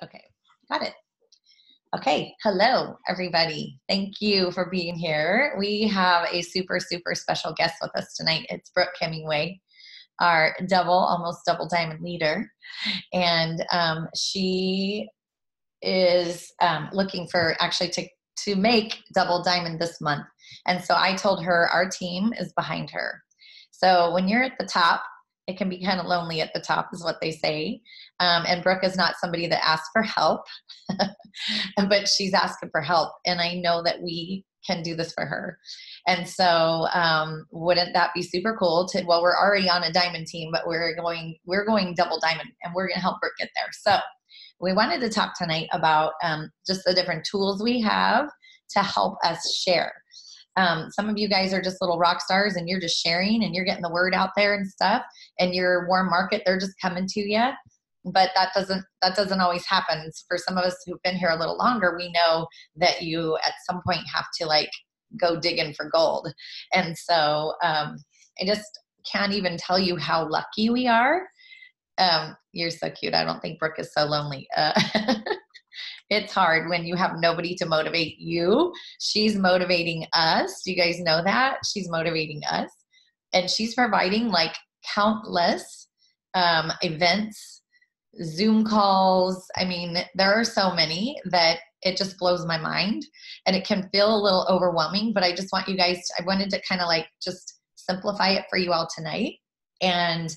Okay, got it. Okay, hello everybody. Thank you for being here. We have a super, super special guest with us tonight. It's Brooke Hemingway, our almost double diamond leader. And she is looking for actually to make double diamond this month. And so I told her our team is behind her. So when you're at the top, it can be kind of lonely at the top is what they say. And Brooke is not somebody that asks for help, but she's asking for help. And I know that we can do this for her. And so wouldn't that be super cool well, we're already on a diamond team, but we're going double diamond, and we're going to help Brooke get there. So we wanted to talk tonight about just the different tools we have to help us share. Some of you guys are just little rock stars and you're just sharing and you're getting the word out there and stuff, and your warm market, they're just coming to you. But that doesn't always happen. For some of us who've been here a little longer, we know that you at some point have to go digging for gold. And so I just can't even tell you how lucky we are. You're so cute. I don't think Brooke is so lonely. It's hard when you have nobody to motivate you. She's motivating us. Do you guys know that? She's motivating us. And she's providing countless events, Zoom calls. I mean, there are so many that it just blows my mind, and it can feel a little overwhelming, but I just want you guys I wanted to kind of just simplify it for you all tonight and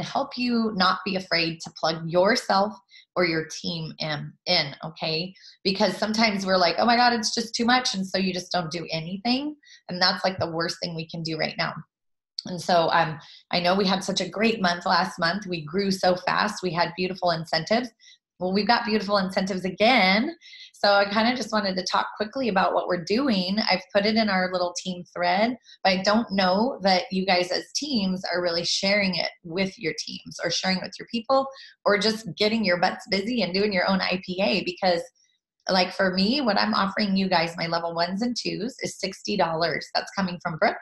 help you not be afraid to plug yourself or your team in, okay? Because sometimes we're like, oh my God, it's just too much. And so you just don't do anything. And that's the worst thing we can do right now. And so I know we had such a great month last month. We grew so fast. We had beautiful incentives. Well, we've got beautiful incentives again. So I kind of just wanted to talk quickly about what we're doing. I've put it in our little team thread, but I don't know that you guys as teams are really sharing it with your teams or sharing it with your people, or just getting your butts busy and doing your own IPA. Because for me, what I'm offering you guys, my level 1s and 2s, is $60. That's coming from Brooke,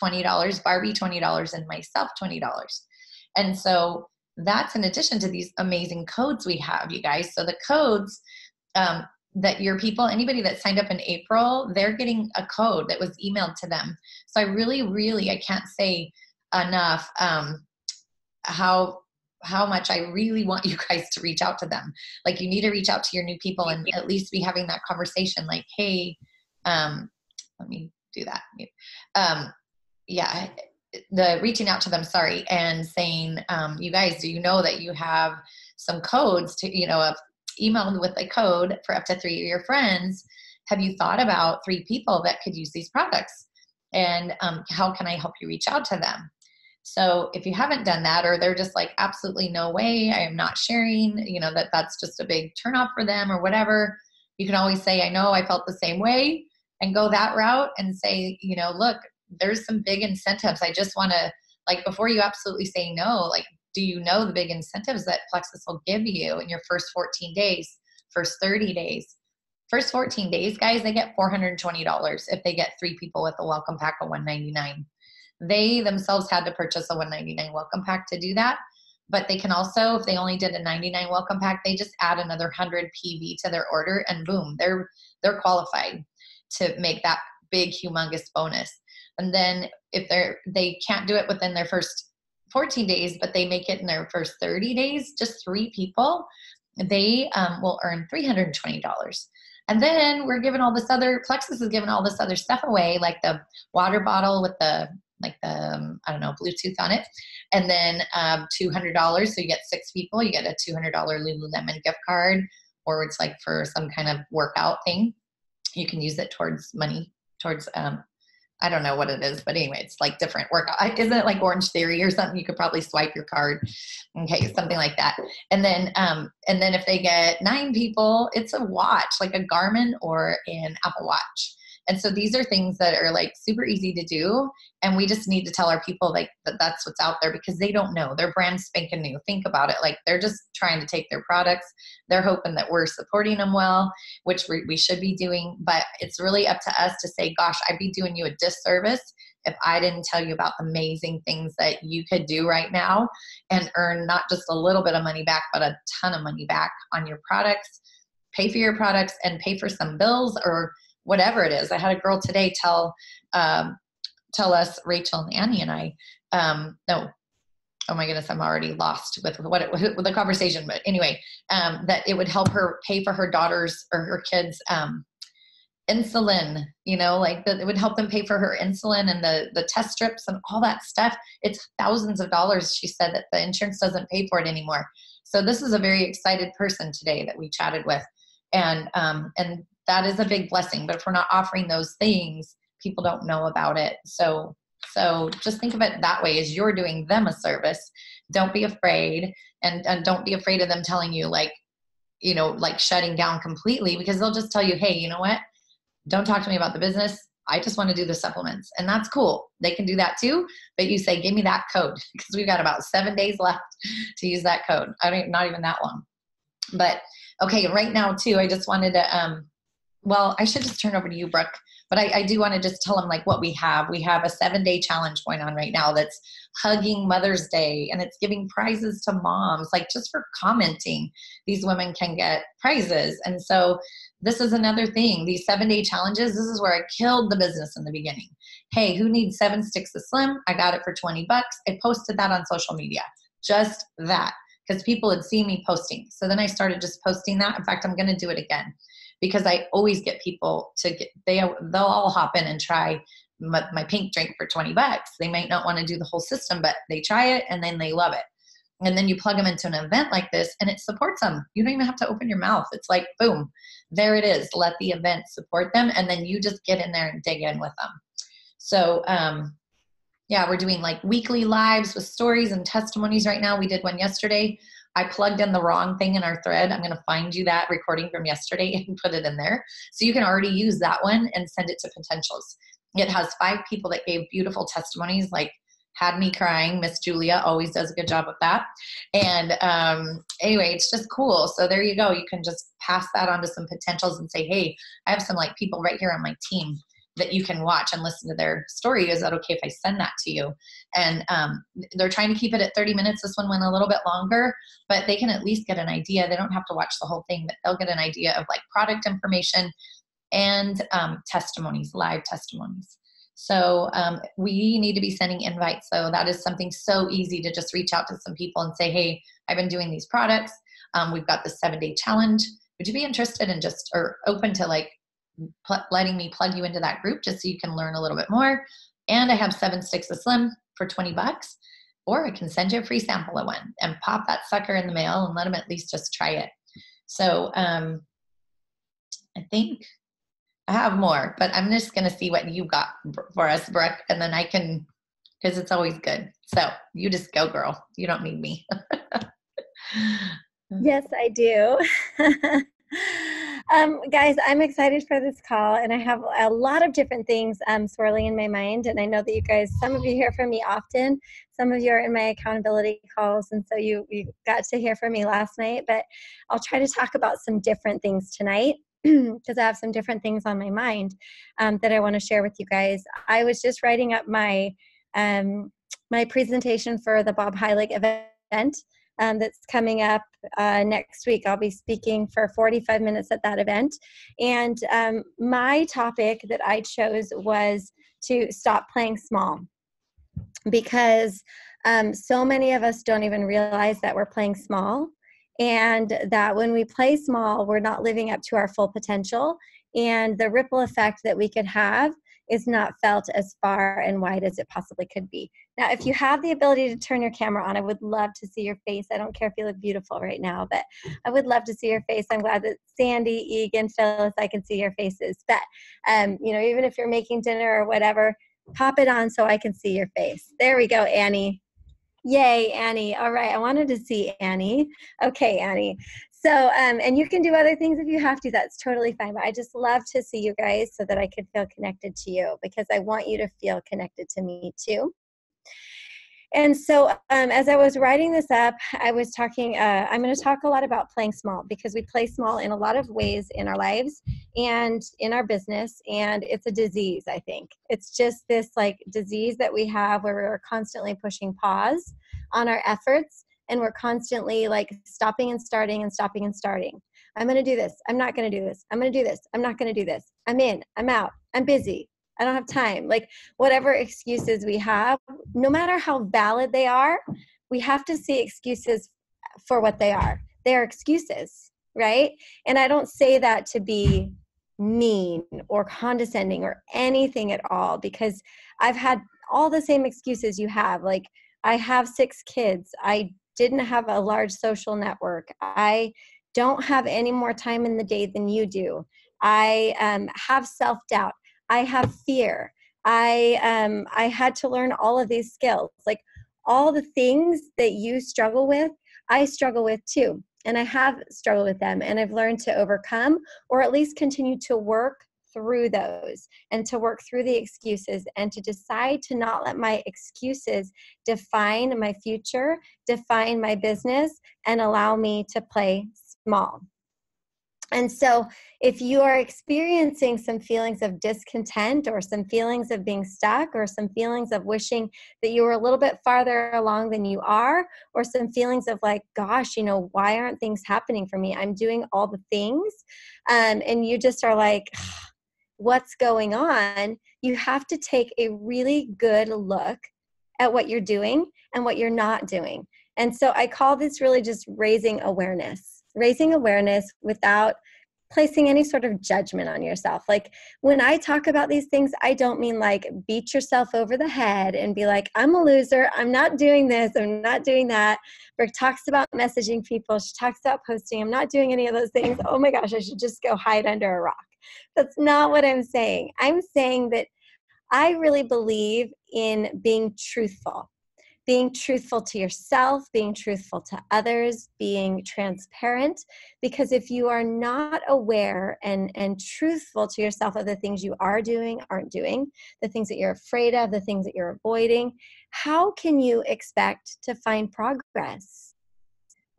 $20, Barbie, $20, and myself, $20. And so that's in addition to these amazing codes we have, you guys. So the codes that your people, anybody that signed up in April, they're getting a code that was emailed to them. So I really, I can't say enough how much I really want you guys to reach out to them. You need to reach out to your new people and at least be having that conversation. Hey, let me do that. Yeah. The reaching out to them, and saying, you guys, do you know that you have some codes to, emailed with a code for up to 3 of your friends? Have you thought about 3 people that could use these products? And how can I help you reach out to them? So if you haven't done that, or they're just absolutely no way, I am not sharing, that's just a big turnoff for them or whatever, you can always say, I know I felt the same way, and go that route and say, look, there's some big incentives. I just want to, before you absolutely say no, do you know the big incentives that Plexus will give you in your first 14 days, first 30 days? First 14 days, guys, they get $420 if they get 3 people with a welcome pack of $199. They themselves had to purchase a $199 welcome pack to do that. But they can also, if they only did a $99 welcome pack, they just add another 100 PV to their order, and boom, they're qualified to make that big, humongous bonus. And then if they can't do it within their first 14 days, but they make it in their first 30 days, just 3 people, they will earn $320. And then we're giving Plexus is giving all this other stuff away, like the water bottle with the Bluetooth on it. And then $200. So you get 6 people, you get a $200 Lululemon gift card, or it's for some kind of workout thing. You can use it towards money, towards, I don't know what it is, but anyway, it's different workout. Isn't it like Orange Theory or something? You could probably swipe your card. Okay, something like that. And then if they get 9 people, it's a watch, like a Garmin or an Apple Watch. And so these are things that are super easy to do. And we just need to tell our people that that's what's out there, because they don't know. They're brand spanking new. Think about it. They're just trying to take their products. They're hoping that we're supporting them well, which we should be doing. But it's really up to us to say, gosh, I'd be doing you a disservice if I didn't tell you about amazing things that you could do right now and earn not just a little bit of money back, but a ton of money back on your products, pay for your products and pay for some bills or whatever it is. I had a girl today tell us, Rachel and Annie and I, no, oh my goodness, I'm already lost with with the conversation. But anyway, that it would help her pay for her daughter's or her kids' insulin, like that it would help them pay for her insulin and the test strips and all that stuff. It's thousands of dollars. She said that the insurance doesn't pay for it anymore. So this is a very excited person today that we chatted with. And that is a big blessing. But if we're not offering those things, people don't know about it. So just think of it that way, as you're doing them a service. Don't be afraid, and don't be afraid of them telling you like shutting down completely, because they'll just tell you, hey, you know what? Don't talk to me about the business. I just want to do the supplements. And that's cool. They can do that too. But you say, give me that code, because we've got about 7 days left to use that code. Not even that long. But okay, right now too, I just wanted to, I should just turn over to you, Brooke. But I do want to just tell them like what we have. We have a 7-day challenge going on right now that's hugging Mother's Day, and it's giving prizes to moms. Like just for commenting, these women can get prizes. And so this is another thing. These 7-day challenges, this is where I killed the business in the beginning. Hey, who needs 7 sticks of Slim? I got it for $20. I posted that on social media. Just that, because people had seen me posting. So then I started just posting that. In fact, I'm going to do it again, because I always get people they'll all hop in and try my pink drink for $20. They might not want to do the whole system, but they try it and then they love it. And then you plug them into an event like this and it supports them. You don't even have to open your mouth. It's like, boom, there it is. Let the event support them. And then you just get in there and dig in with them. So, we're doing like weekly lives with stories and testimonies right now. We did one yesterday. I plugged in the wrong thing in our thread. I'm going to find you that recording from yesterday and put it in there. So you can already use that one and send it to potentials. It has 5 people that gave beautiful testimonies, like had me crying. Miss Julia always does a good job with that. And anyway, it's just cool. So there you go. You can just pass that on to some potentials and say, hey, I have some like people right here on my team that you can watch and listen to their story. Is that okay if I send that to you? And they're trying to keep it at 30 minutes. This one went a little bit longer, but they can at least get an idea. They don't have to watch the whole thing, but they'll get an idea of like product information and testimonies, live testimonies. So we need to be sending invites. So that is something so easy to just reach out to some people and say, hey, I've been doing these products. We've got this 7-day challenge. Would you be interested in or open to like letting me plug you into that group just so you can learn a little bit more? And I have 7 sticks of Slim for $20, or I can send you a free sample of one and pop that sucker in the mail and let them at least just try it. So I think I have more, but I'm just going to see what you got for us, Brooke, and then I can, because it's always good. So you just go, girl. You don't need me. Yes, I do. Guys, I'm excited for this call, and I have a lot of different things swirling in my mind. And I know that you guys, some of you hear from me often, some of you are in my accountability calls, and so you got to hear from me last night. But I'll try to talk about some different things tonight because I have some different things on my mind that I want to share with you guys. I was just writing up my my presentation for the Bob Heilig event. That's coming up next week. I'll be speaking for 45 minutes at that event. And my topic that I chose was to stop playing small, because so many of us don't even realize that we're playing small, and that when we play small, we're not living up to our full potential, and the ripple effect that we could have is not felt as far and wide as it possibly could be. Now, if you have the ability to turn your camera on, I would love to see your face. I don't care if you look beautiful right now, but I would love to see your face. I'm glad that Sandy, Egan, Phyllis, I can see your faces. But, even if you're making dinner or whatever, pop it on so I can see your face. There we go, Annie. Yay, Annie. All right, I wanted to see Annie. Okay, Annie. So, and you can do other things if you have to. That's totally fine. But I just love to see you guys so that I could feel connected to you, because I want you to feel connected to me too. And so as I was writing this up, I was talking, I'm going to talk a lot about playing small, because we play small in a lot of ways in our lives and in our business. And it's a disease, I think. It's just this like disease that we have where we're constantly pushing pause on our efforts. And we're constantly like stopping and starting and stopping and starting. I'm going to do this. I'm not going to do this. I'm going to do this. I'm not going to do this. I'm in. I'm out. I'm busy. I don't have time. Like whatever excuses we have, no matter how valid they are, we have to see excuses for what they are. They are excuses, right? And I don't say that to be mean or condescending or anything at all, because I've had all the same excuses you have. Like I have 6 kids. I didn't have a large social network. I don't have any more time in the day than you do. I have self-doubt. I have fear. I had to learn all of these skills. Like all the things that you struggle with, I struggle with too. And I have struggled with them, and I've learned to overcome, or at least continue to work through those, and to work through the excuses, and to decide to not let my excuses define my future, define my business, and allow me to play small. And so if you are experiencing some feelings of discontent, or some feelings of being stuck, or some feelings of wishing that you were a little bit farther along than you are, or some feelings of like, gosh, why aren't things happening for me? I'm doing all the things. And you just are like, what's going on? You have to take a really good look at what you're doing and what you're not doing. And so I call this really just raising awareness without placing any sort of judgment on yourself. Like when I talk about these things, I don't mean like beat yourself over the head and be like, I'm a loser. I'm not doing this. I'm not doing that. Brooke talks about messaging people. She talks about posting. I'm not doing any of those things. Oh my gosh, I should just go hide under a rock. That's not what I'm saying. I'm saying that I really believe in being truthful to yourself, being truthful to others, being transparent. Because if you are not aware and truthful to yourself of the things you are doing, aren't doing, the things that you're afraid of, the things that you're avoiding, how can you expect to find progress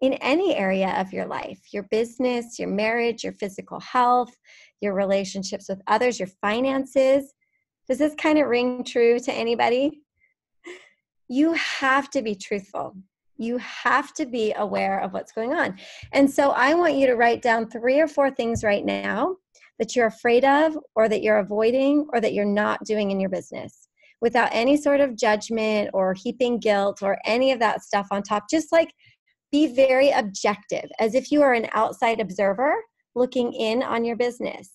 in any area of your life? Your business, your marriage, your physical health, your relationships with others, your finances. Does this kind of ring true to anybody? You have to be truthful. You have to be aware of what's going on. And so I want you to write down 3 or 4 things right now that you're afraid of, or that you're avoiding, or that you're not doing in your business, without any sort of judgment or heaping guilt or any of that stuff on top. Just like be very objective, as if you are an outside observer looking in on your business,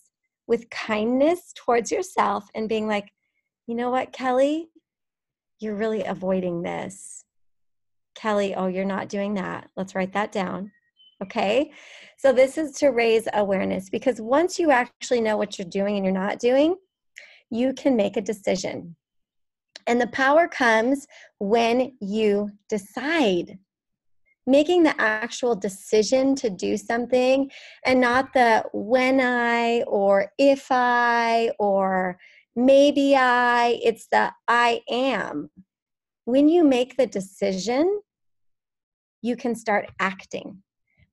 with kindness towards yourself, and being like, you know what, Kelly? You're really avoiding this. Kelly, oh, you're not doing that. Let's write that down. Okay? So this is to raise awareness, because once you actually know what you're doing and you're not doing, you can make a decision. And the power comes when you decide. Making the actual decision to do something, and not the when I, or if I, or maybe I. It's the I am. When you make the decision, you can start acting.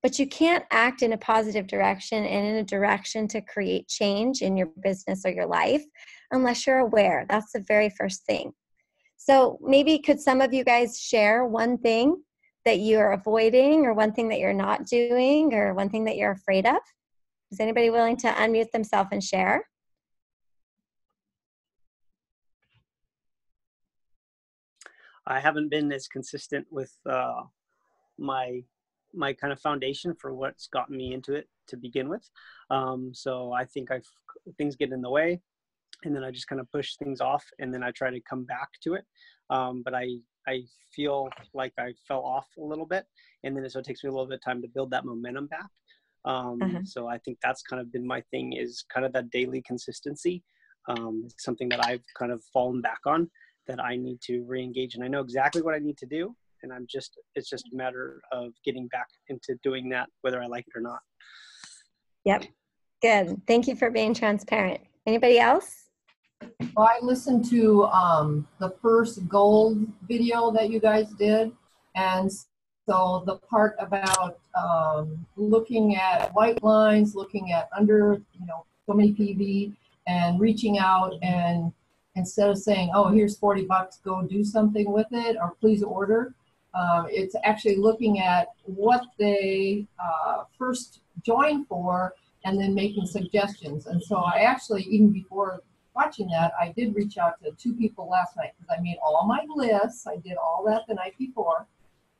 But you can't act in a positive direction and in a direction to create change in your business or your life unless you're aware. That's the very first thing. So maybe could some of you guys share one thing that you're avoiding, or one thing that you're not doing, or one thing that you're afraid of? Is anybody willing to unmute themselves and share? I haven't been as consistent with my kind of foundation for what's gotten me into it to begin with. So I think things get in the way, and then I just kind of push things off, and then I try to come back to it. But I feel like I fell off a little bit, and then so it takes me a little bit of time to build that momentum back. So I think that's kind of been my thing, is kind of that daily consistency. It's something that I've kind of fallen back on, that I need to re-engage, and I know exactly what I need to do. And it's just a matter of getting back into doing that, whether I like it or not. Yep. Good. Thank you for being transparent. Anybody else? Well, I listened to the first gold video that you guys did, and so the part about looking at white lines, looking at under, so many PV, and reaching out, and instead of saying, "Oh, here's $40, go do something with it," or "Please order," it's actually looking at what they first joined for, and then making suggestions. And so I actually, even before watching that, I did reach out to 2 people last night because I made all my lists. I did all that the night before.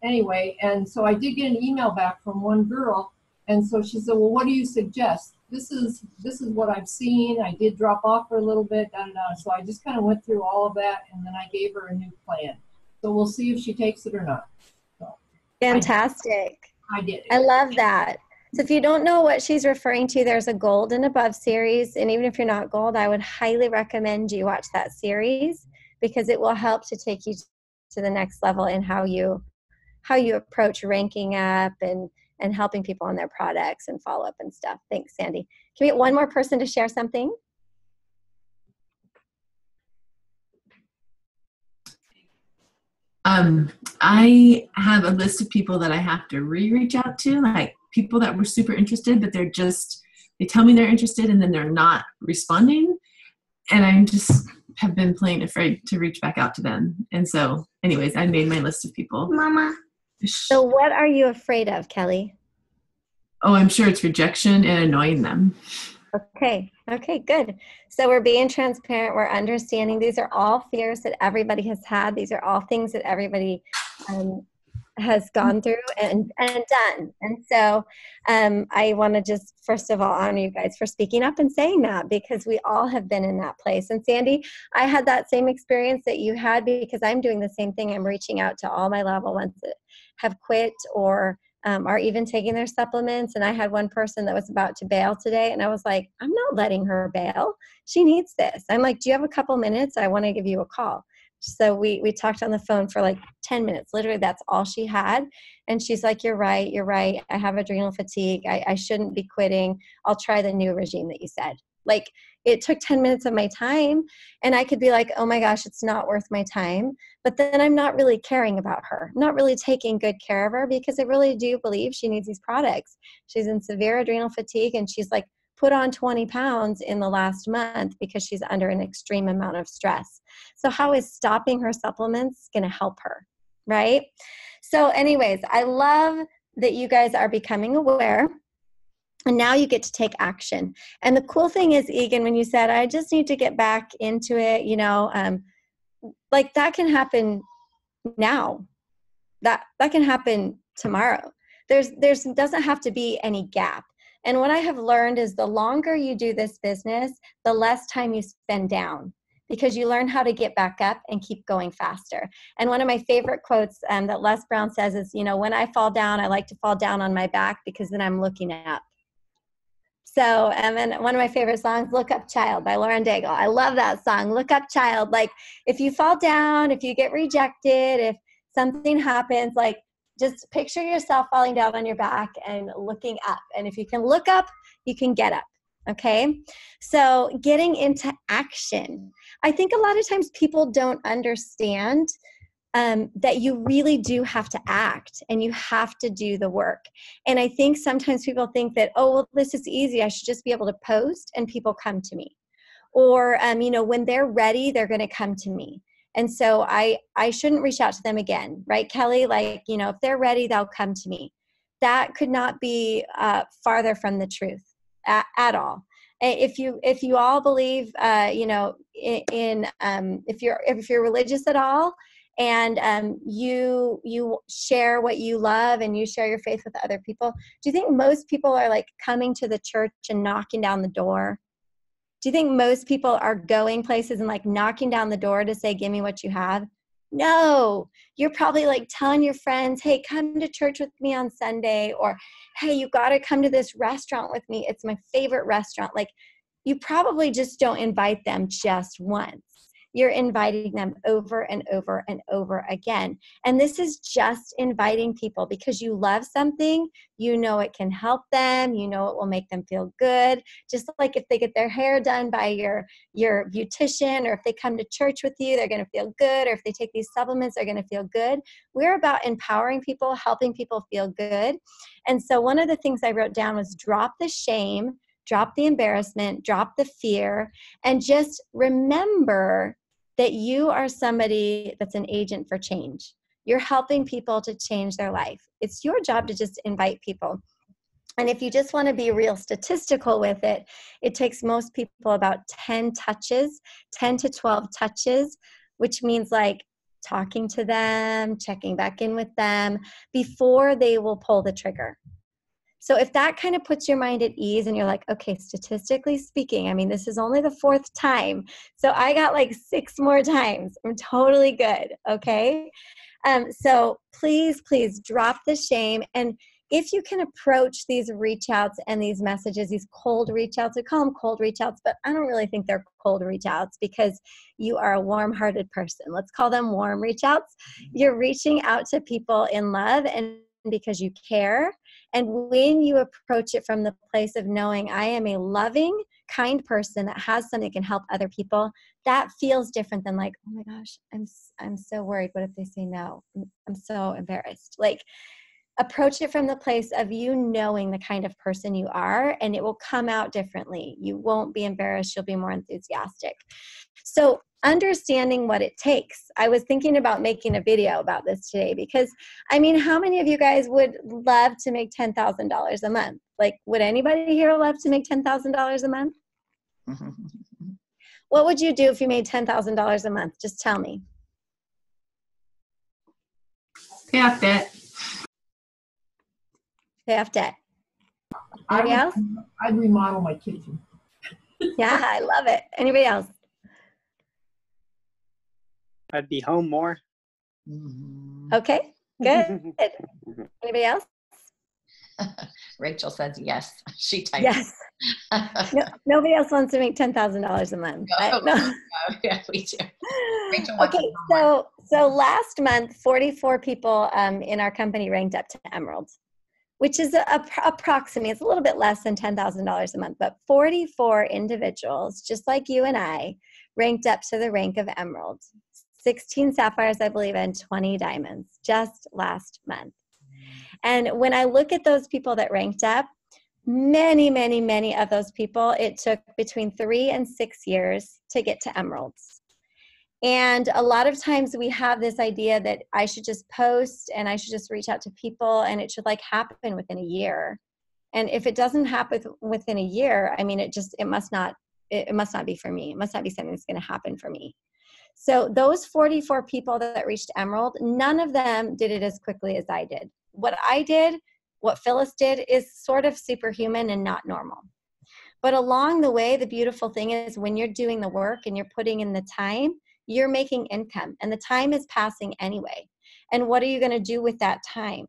Anyway, and so I did get an email back from one girl, and so she said, "Well, what do you suggest? This is what I've seen. I did drop off for a little bit, da, da, da." So I just kind of went through all of that, and then I gave her a new plan. So we'll see if she takes it or not. So Fantastic. I did it. I love that. So if you don't know what she's referring to, there's a gold and above series. And even if you're not gold, I would highly recommend you watch that series because it will help to take you to the next level in how you approach ranking up and helping people on their products and follow up and stuff. Thanks, Sandy. Can we get one more person to share something? I have a list of people that I have to reach out to, like people that were super interested, but they tell me they're interested and then they're not responding. And I just have been plain afraid to reach back out to them. And so anyways, I made my list of people. Mama. So what are you afraid of, Kelly? Oh, I'm sure it's rejection and annoying them. Okay, good. So we're being transparent. We're understanding these are all fears that everybody has had. These are all things that everybody has gone through and done. And so I want to just, first of all, honor you guys for speaking up and saying that because we all have been in that place. And Sandy, I had that same experience that you had because I'm doing the same thing. I'm reaching out to all my level ones that have quit or are even taking their supplements. And I had one person that was about to bail today. And I was like, I'm not letting her bail. She needs this. I'm like, do you have a couple minutes? I want to give you a call. So we talked on the phone for like 10 minutes. Literally, that's all she had. And she's like, you're right. I have adrenal fatigue. I shouldn't be quitting. I'll try the new regime that you said. Like, it took 10 minutes of my time. And I could be like, oh my gosh, it's not worth my time. But then I'm not really caring about her. I'm not really taking good care of her because I really do believe she needs these products. She's in severe adrenal fatigue and she's like put on 20 pounds in the last month because she's under an extreme amount of stress. So how is stopping her supplements going to help her, right? So anyways, I love that you guys are becoming aware. And now you get to take action. And the cool thing is, Egan, when you said, I just need to get back into it, like that can happen now. That can happen tomorrow. There's doesn't have to be any gap. And what I have learned is the longer you do this business, the less time you spend down because you learn how to get back up and keep going faster. And one of my favorite quotes that Les Brown says is, when I fall down, I like to fall down on my back because then I'm looking up. So, and then one of my favorite songs, Look Up Child by Lauren Daigle. I love that song, Look Up Child. Like if you fall down, if you get rejected, if something happens, like just picture yourself falling down on your back and looking up. And if you can look up, you can get up. Okay. So getting into action. I think a lot of times people don't understand that you really do have to act and you have to do the work. And I think sometimes people think that, oh, well, this is easy. I should just be able to post and people come to me. Or, when they're ready, they're going to come to me. And so I shouldn't reach out to them again, right, Kelly? Like, if they're ready, they'll come to me. That could not be farther from the truth at all. If you all believe, if you're religious at all, and you share what you love and you share your faith with other people, do you think most people are like coming to the church and knocking down the door? Do you think most people are going places and like knocking down the door to say, give me what you have? No, you're probably like telling your friends, hey, come to church with me on Sunday, or hey, you got to come to this restaurant with me. It's my favorite restaurant. Like you probably just don't invite them just once. you're inviting them over and over and over again. And this is just inviting people because you love something, you know it can help them, you know it will make them feel good. Just like if they get their hair done by your beautician, or if they come to church with you, they're going to feel good, or if they take these supplements, they're going to feel good. We're about empowering people, helping people feel good. And so one of the things I wrote down was drop the shame, drop the embarrassment, drop the fear, and just remember that you are somebody that's an agent for change. You're helping people to change their life. It's your job to just invite people. And if you just want to be real statistical with it, it takes most people about 10 touches, 10 to 12 touches, which means like talking to them, checking back in with them before they will pull the trigger. So if that kind of puts your mind at ease and you're like, okay, statistically speaking, I mean, this is only the 4th time. So I got like 6 more times. I'm totally good. Okay. So please drop the shame. And if you can approach these reach outs and these messages, these cold reach outs, we call them cold reach outs, but I don't really think they're cold reach outs because you are a warm-hearted person. Let's call them warm reach outs. You're reaching out to people in love and because you care. And when you approach it from the place of knowing I am a loving, kind person that has something that can help other people, that feels different than like, oh my gosh, I'm so worried. What if they say no? I'm so embarrassed. Like, approach it from the place of you knowing the kind of person you are, and it will come out differently. You won't be embarrassed. You'll be more enthusiastic. So understanding what it takes. I was thinking about making a video about this today because, I mean, how many of you guys would love to make $10,000 a month? Like, would anybody here love to make $10,000 a month? What would you do if you made $10,000 a month? Just tell me. Pay off debt. Pay off debt. Anybody else? I'd remodel my kitchen. Yeah, I love it. Anybody else? I'd be home more. Okay, good. Anybody else? Rachel says yes. She typed Yes. No, nobody else wants to make $10,000 a month. No. Yeah, we do. Rachel wants Okay, so last month, 44 people in our company ranked up to Emerald, which is approximately, it's a little bit less than $10,000 a month, but 44 individuals, just like you and I, ranked up to the rank of Emerald. 16 sapphires, I believe, and 20 diamonds just last month. And when I look at those people that ranked up, many of those people, it took between 3 and 6 years to get to Emeralds. And a lot of times we have this idea that I should just post and I should just reach out to people and it should like happen within a year. And if it doesn't happen within a year, I mean, it must not be for me. It must not be something that's going to happen for me. So those 44 people that reached Emerald, none of them did it as quickly as I did. What I did, what Phyllis did, is sort of superhuman and not normal. But along the way, the beautiful thing is when you're doing the work and you're putting in the time, you're making income and the time is passing anyway. And what are you going to do with that time?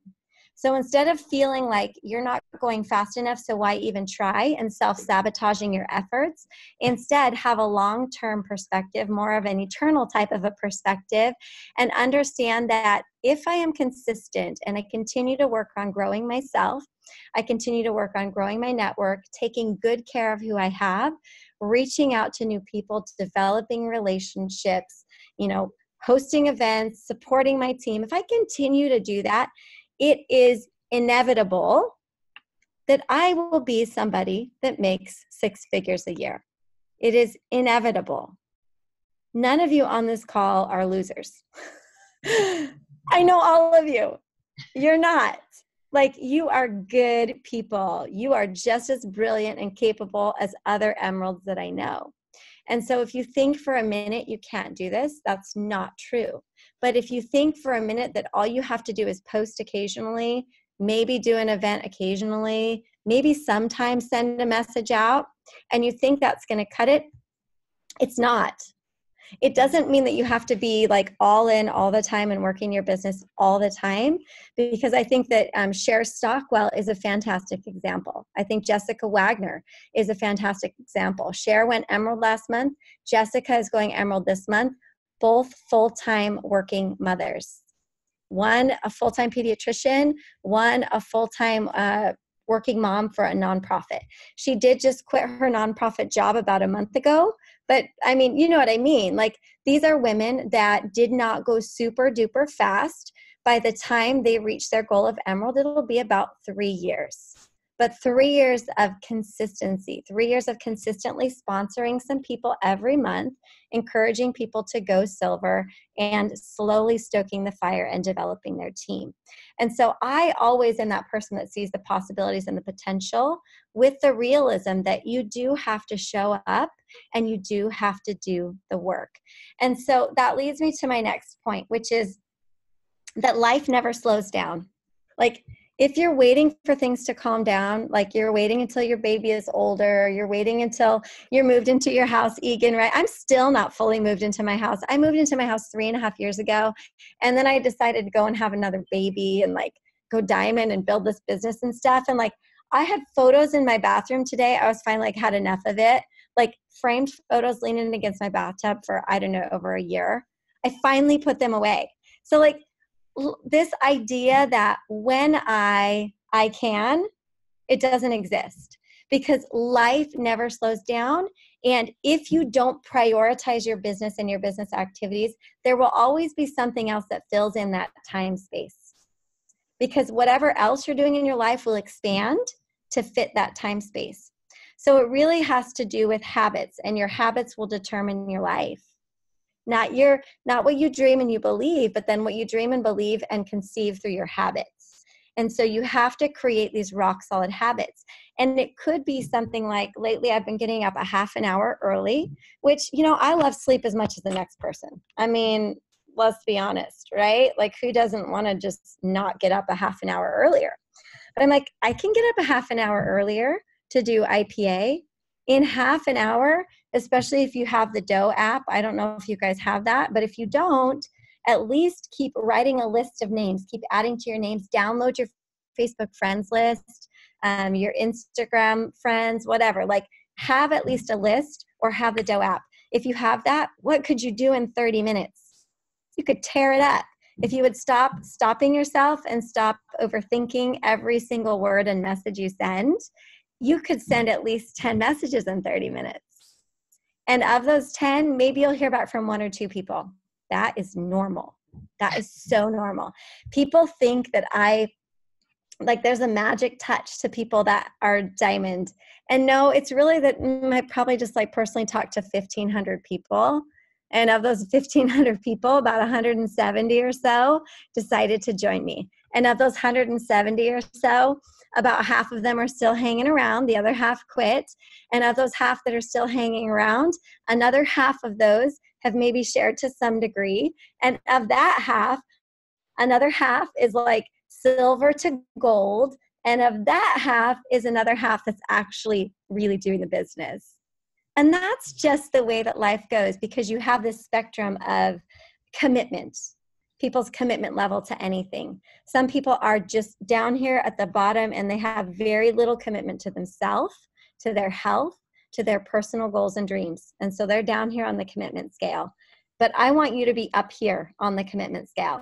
So instead of feeling like you're not going fast enough, so why even try, and self-sabotaging your efforts, instead have a long-term perspective, more of an eternal type of a perspective, and understand that if I am consistent and I continue to work on growing myself, I continue to work on growing my network, taking good care of who I have, reaching out to new people, developing relationships, hosting events, supporting my team. If I continue to do that, it is inevitable that I will be somebody that makes 6 figures a year. It is inevitable. None of you on this call are losers. I know all of you. You're not. Like, you are good people. You are just as brilliant and capable as other emeralds that I know. And so if you think for a minute you can't do this, that's not true. But if you think for a minute that all you have to do is post occasionally, maybe do an event occasionally, maybe sometimes send a message out, and you think that's going to cut it, it's not. It doesn't mean that you have to be like all in all the time and working your business all the time, because I think that Cher Stockwell is a fantastic example. I think Jessica Wagner is a fantastic example. Cher went Emerald last month. Jessica is going Emerald this month. Both full-time working mothers. One a full-time pediatrician, one a full-time working mom for a nonprofit. She did just quit her nonprofit job about a month ago. But I mean, you know what I mean? Like, these are women that did not go super duper fast. By the time they reach their goal of Emerald, it'll be about 3 years. But 3 years of consistency, 3 years of consistently sponsoring some people every month, encouraging people to go silver, and slowly stoking the fire and developing their team. And so I always am that person that sees the possibilities and the potential, with the realism that you do have to show up and you do have to do the work. And so that leads me to my next point, which is that life never slows down. Like, if you're waiting for things to calm down, like you're waiting until your baby is older, you're waiting until you're moved into your house, Egan, right? I'm still not fully moved into my house. I moved into my house 3.5 years ago. And then I decided to go and have another baby and like go diamond and build this business and stuff. And like, I had photos in my bathroom today. I was finally like had enough of it. Like framed photos leaning against my bathtub for, I don't know, over a year. I finally put them away. So like, this idea that when I can, it doesn't exist, because life never slows down. And if you don't prioritize your business and your business activities, there will always be something else that fills in that time space, because whatever else you're doing in your life will expand to fit that time space. So it really has to do with habits, and your habits will determine your life. Not what you dream and you believe, but then what you dream and believe and conceive through your habits. And so you have to create these rock solid habits. And it could be something like, lately I've been getting up a half an hour early, which, you know, I love sleep as much as the next person. I mean, let's be honest, right? Like, who doesn't want to just not get up a half an hour earlier? But I'm like, I can get up a half an hour earlier to do IPA in half an hour, especially if you have the Dough app. I don't know if you guys have that, but if you don't, at least keep writing a list of names, keep adding to your names, download your Facebook friends list, your Instagram friends, whatever. Like, have at least a list, or have the Dough app. If you have that, what could you do in 30 minutes? You could tear it up. If you would stop stopping yourself and stop overthinking every single word and message you send, you could send at least 10 messages in 30 minutes. And of those 10, maybe you'll hear back from 1 or 2 people. That is normal. That is so normal. People think that there's a magic touch to people that are diamond. And no, it's really that I probably just like personally talked to 1,500 people. And of those 1,500 people, about 170 or so decided to join me. And of those 170 or so, about half of them are still hanging around. The other half quit. And of those half that are still hanging around, another half of those have maybe shared to some degree. And of that half, another half is like silver to gold. And of that half is another half that's actually really doing the business. And that's just the way that life goes, because you have this spectrum of commitment, people's commitment level to anything. Some people are just down here at the bottom, and they have very little commitment to themselves, to their health, to their personal goals and dreams. And so they're down here on the commitment scale. But I want you to be up here on the commitment scale.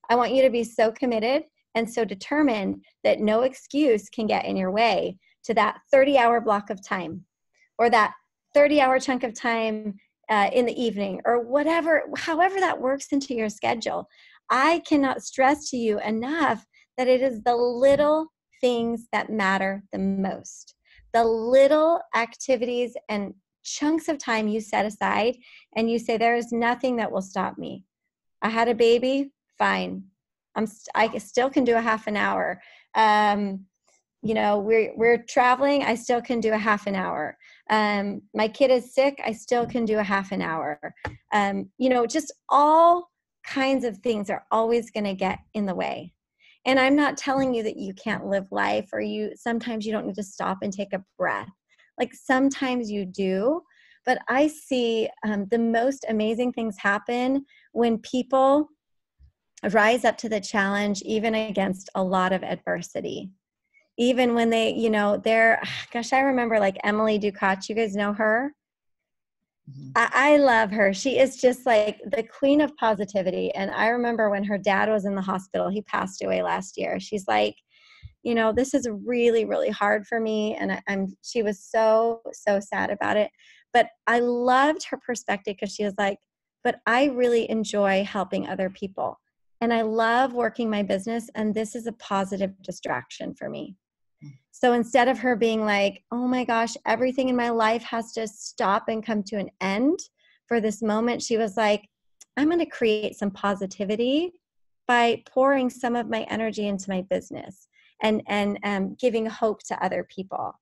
I want you to be so committed and so determined that no excuse can get in your way to that 30-hour block of time, or that 30-hour chunk of time in the evening, or whatever, however that works into your schedule. I cannot stress to you enough that it is the little things that matter the most. The little activities and chunks of time you set aside, and you say, there is nothing that will stop me. I had a baby, fine. I still can do a half an hour. You know, we're traveling, I still can do a half an hour. My kid is sick, I still can do a half an hour. You know, just all kinds of things are always going to get in the way. And I'm not telling you that you can't live life, or sometimes you don't need to stop and take a breath. Like, sometimes you do, but I see the most amazing things happen when people rise up to the challenge, even against a lot of adversity. Even when they, gosh, I remember like Emily Ducott, you guys know her? I love her. She is just like the queen of positivity. And I remember when her dad was in the hospital, he passed away last year. She's like, this is really, really hard for me. And she was so, so sad about it. But I loved her perspective because she was like, but I really enjoy helping other people. And I love working my business. And this is a positive distraction for me. So instead of her being like, oh my gosh, everything in my life has to stop and come to an end for this moment, she was like, I'm going to create some positivity by pouring some of my energy into my business and giving hope to other people.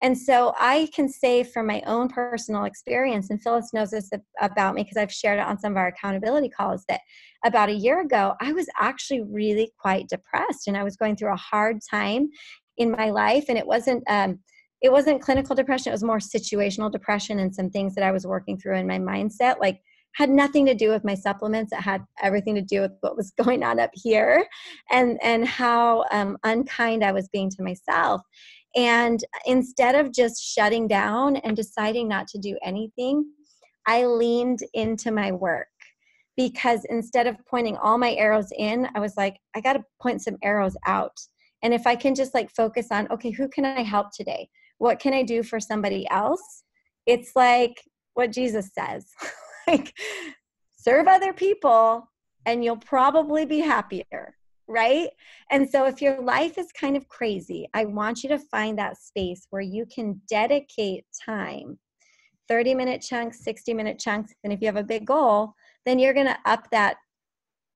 And so I can say from my own personal experience, and Phyllis knows this about me because I've shared it on some of our accountability calls, that about a year ago, I was actually really quite depressed and I was going through a hard time in my life. And it wasn't clinical depression. It was more situational depression and some things that I was working through in my mindset, like had nothing to do with my supplements. It had everything to do with what was going on up here and how unkind I was being to myself. And instead of just shutting down and deciding not to do anything, I leaned into my work. Because instead of pointing all my arrows in, I was like, I got to point some arrows out. And if I can just like focus on, okay, who can I help today? What can I do for somebody else? It's like what Jesus says, like serve other people and you'll probably be happier, right? And so if your life is kind of crazy, I want you to find that space where you can dedicate time, 30-minute chunks, 60-minute chunks. And if you have a big goal, then you're going to up that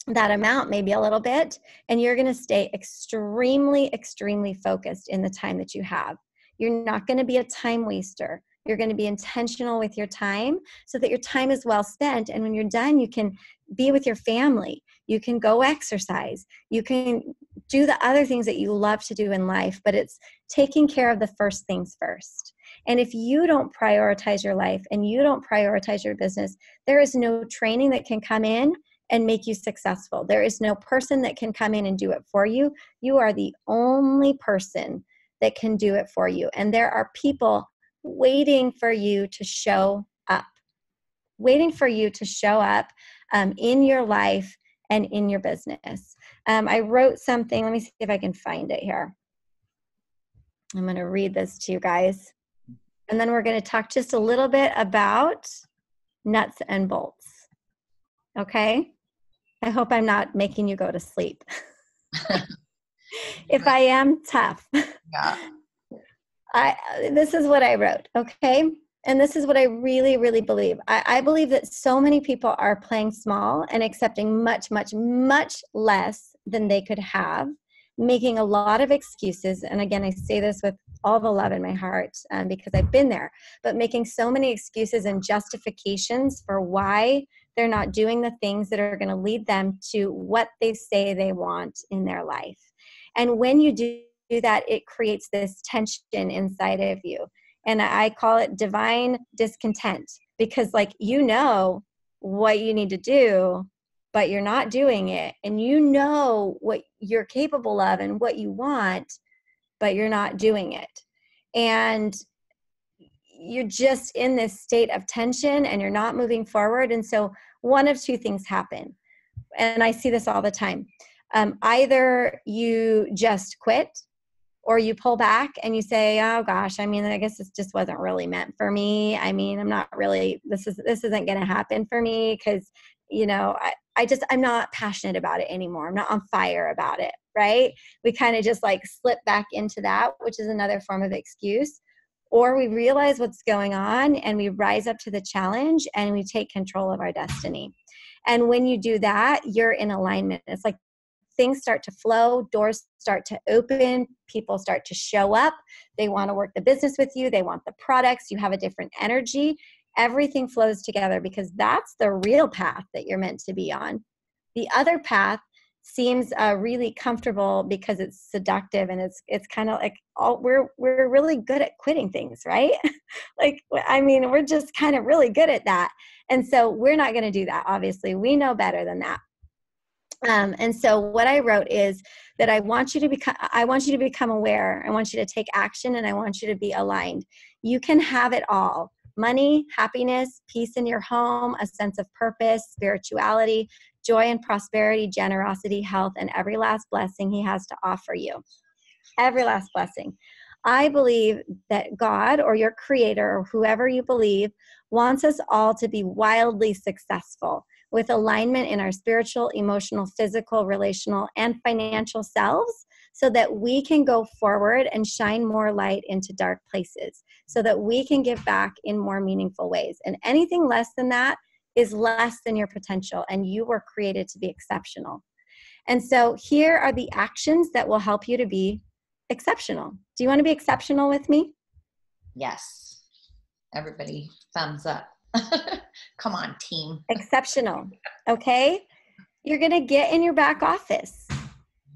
amount maybe a little bit, and you're going to stay extremely, extremely focused in the time that you have. You're not going to be a time waster. You're going to be intentional with your time so that your time is well spent. And when you're done, you can be with your family. You can go exercise. You can do the other things that you love to do in life, but it's taking care of the first things first. And if you don't prioritize your life and you don't prioritize your business, there is no training that can come in and make you successful. There is no person that can come in and do it for you. You are the only person that can do it for you. And there are people waiting for you to show up, in your life and in your business. I wrote something. Let me see if I can find it here. I'm going to read this to you guys. And then we're going to talk just a little bit about nuts and bolts. Okay? I hope I'm not making you go to sleep. If I am, tough. Yeah. This is what I wrote, okay? And this is what I really, really believe. I believe that so many people are playing small and accepting much, much, much less than they could have, making a lot of excuses. And again, I say this with all the love in my heart because I've been there, but making so many excuses and justifications for why they're not doing the things that are going to lead them to what they say they want in their life. And when you do that, it creates this tension inside of you. And I call it divine discontent, because like, you know what you need to do, but you're not doing it. And you know what you're capable of and what you want, but you're not doing it. And you're just in this state of tension and you're not moving forward. And so one of two things happen. And I see this all the time. Either you just quit, or you pull back and you say, oh gosh, I mean, I guess this just wasn't really meant for me. I mean, I'm not really, this isn't going to happen for me because, you know, I'm not passionate about it anymore. I'm not on fire about it, right? We kind of just like slip back into that, which is another form of excuse. Or we realize what's going on and we rise up to the challenge and we take control of our destiny. And when you do that, you're in alignment. It's like things start to flow, doors start to open, people start to show up. They want to work the business with you. They want the products. You have a different energy. Everything flows together because that's the real path that you're meant to be on. The other path seems really comfortable because it's seductive, and it's kind of like we're really good at quitting things, right? Like, I mean, we're just kind of really good at that. And so we're not going to do that. Obviously, we know better than that. And so what I wrote is that I want you to become aware. I want you to take action, and I want you to be aligned. You can have it all: money, happiness, peace in your home, a sense of purpose, spirituality, joy and prosperity, generosity, health, and every last blessing he has to offer you. Every last blessing. I believe that God, or your creator, or whoever you believe, wants us all to be wildly successful, with alignment in our spiritual, emotional, physical, relational, and financial selves, so that we can go forward and shine more light into dark places, so that we can give back in more meaningful ways. And anything less than that is less than your potential, and you were created to be exceptional. And so here are the actions that will help you to be exceptional. Do you want to be exceptional with me? Yes. Everybody, thumbs up. Come on, team. Exceptional. Okay. You're going to get in your back office,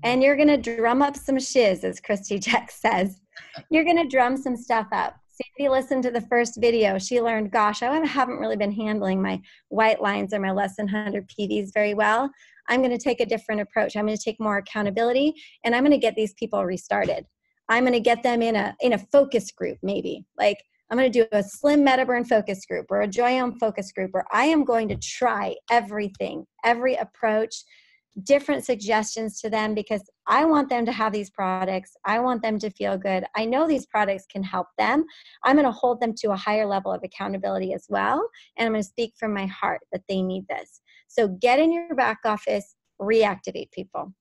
and you're going to drum up some shiz, as Christy Jack says. You're going to drum some stuff up. Sandy listened to the first video. She learned, gosh, I haven't really been handling my white lines or my less than 100 PVs very well. I'm going to take a different approach. I'm going to take more accountability, and I'm going to get these people restarted. I'm going to get them in a focus group, maybe. Like, I'm going to do a Slim Metaburn focus group, or a Joyome focus group, where I am going to try everything, every approach, different suggestions to them, because I want them to have these products. I want them to feel good. I know these products can help them. I'm going to hold them to a higher level of accountability as well. And I'm going to speak from my heart that they need this. So get in your back office, reactivate people.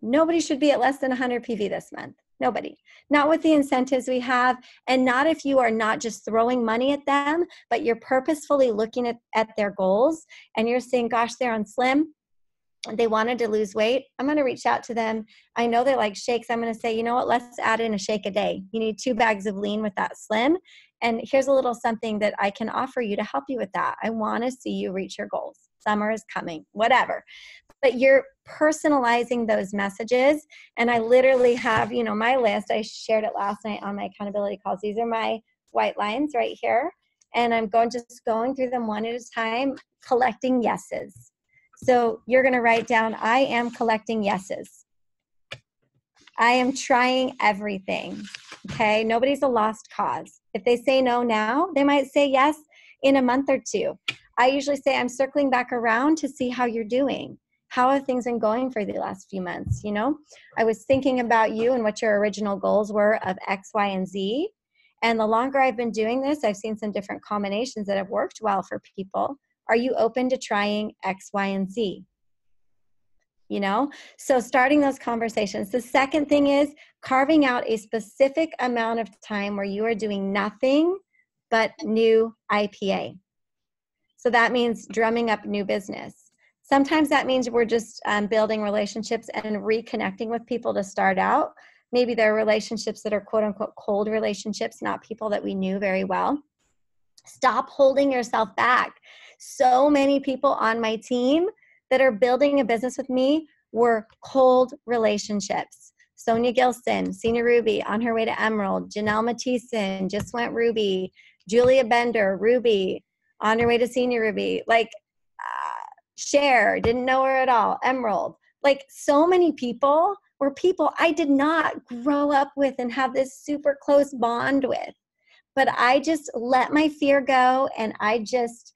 Nobody should be at less than 100 PV this month. Nobody. Not with the incentives we have, and not if you are not just throwing money at them, but you're purposefully looking at their goals, and you're saying, gosh, they're on Slim. They wanted to lose weight. I'm going to reach out to them. I know they like shakes. I'm going to say, you know what, let's add in a shake a day. You need 2 bags of lean with that Slim. And here's a little something that I can offer you to help you with that. I want to see you reach your goals. Summer is coming, whatever. But you're personalizing those messages. And I literally have, my list. I shared it last night on my accountability calls. These are my white lines right here. And I'm just going through them one at a time, collecting yeses. So you're going to write down, I am collecting yeses. I am trying everything. Okay. Nobody's a lost cause. If they say no now, they might say yes in a month or 2. I usually say, I'm circling back around to see how you're doing. How have things been going for the last few months? I was thinking about you and what your original goals were of X, Y, and Z. And the longer I've been doing this, I've seen some different combinations that have worked well for people. Are you open to trying X, Y, and Z? So starting those conversations. The second thing is carving out a specific amount of time where you are doing nothing but new IPA. So that means drumming up new business. Sometimes that means we're just building relationships and reconnecting with people to start out. Maybe there are relationships that are quote unquote cold relationships, not people that we knew very well. Stop holding yourself back. So many people on my team that are building a business with me were cold relationships. Sonia Gilson, Senior Ruby, on her way to Emerald. Janelle Mathieson just went Ruby. Julia Bender, Ruby, on her way to Senior Ruby. Cher, didn't know her at all. Emerald. So many people were people I did not grow up with and have this super close bond with. But I just let my fear go, and I just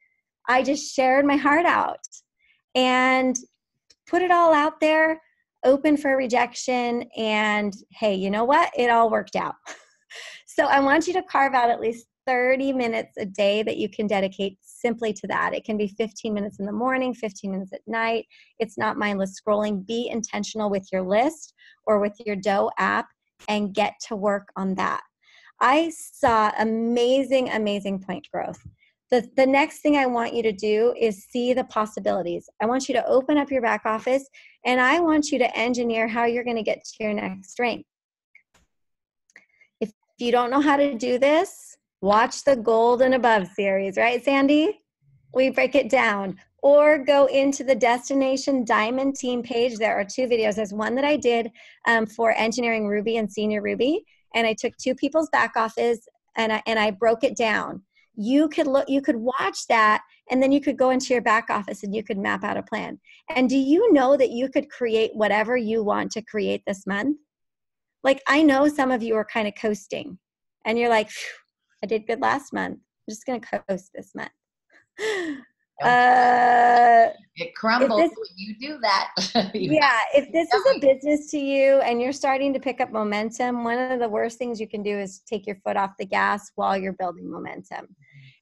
shared my heart out and put it all out there, open for rejection. And hey, you know what? It all worked out. So I want you to carve out at least 30 minutes a day that you can dedicate simply to that. It can be 15 minutes in the morning, 15 minutes at night. It's not mindless scrolling. Be intentional with your list or with your Dough app and get to work on that. I saw amazing, amazing point growth. The next thing I want you to do is see the possibilities. I want you to open up your back office, and I want you to engineer how you're going to get to your next rank. If you don't know how to do this, watch the Gold and Above series, right, Sandy? We break it down. or go into the Destination Diamond Team page. There are 2 videos. There's one that I did for Engineering Ruby and Senior Ruby, and I took 2 people's back office and I broke it down. You could watch that, and then you could go into your back office and you could map out a plan. And do you know that you could create whatever you want to create this month? Like, I know some of you are kind of coasting and you're like, I did good last month. I'm just going to coast this month. It crumbles when you do that. If this is a business to you and you're starting to pick up momentum, one of the worst things you can do is take your foot off the gas while you're building momentum.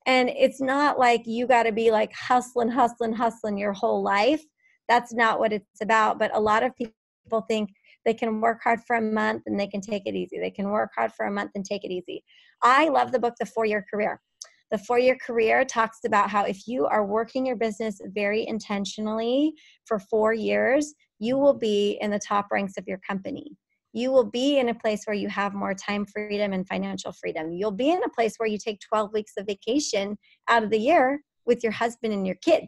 And it's not like you got to be like hustling your whole life. That's not what it's about. But a lot of people think they can work hard for a month and they can take it easy. They can work hard for a month and take it easy. I love the book, The 4-Year Career. The 4-Year Career talks about how if you are working your business very intentionally for 4 years, you will be in the top ranks of your company. You will be in a place where you have more time freedom and financial freedom. You'll be in a place where you take 12 weeks of vacation out of the year with your husband and your kids.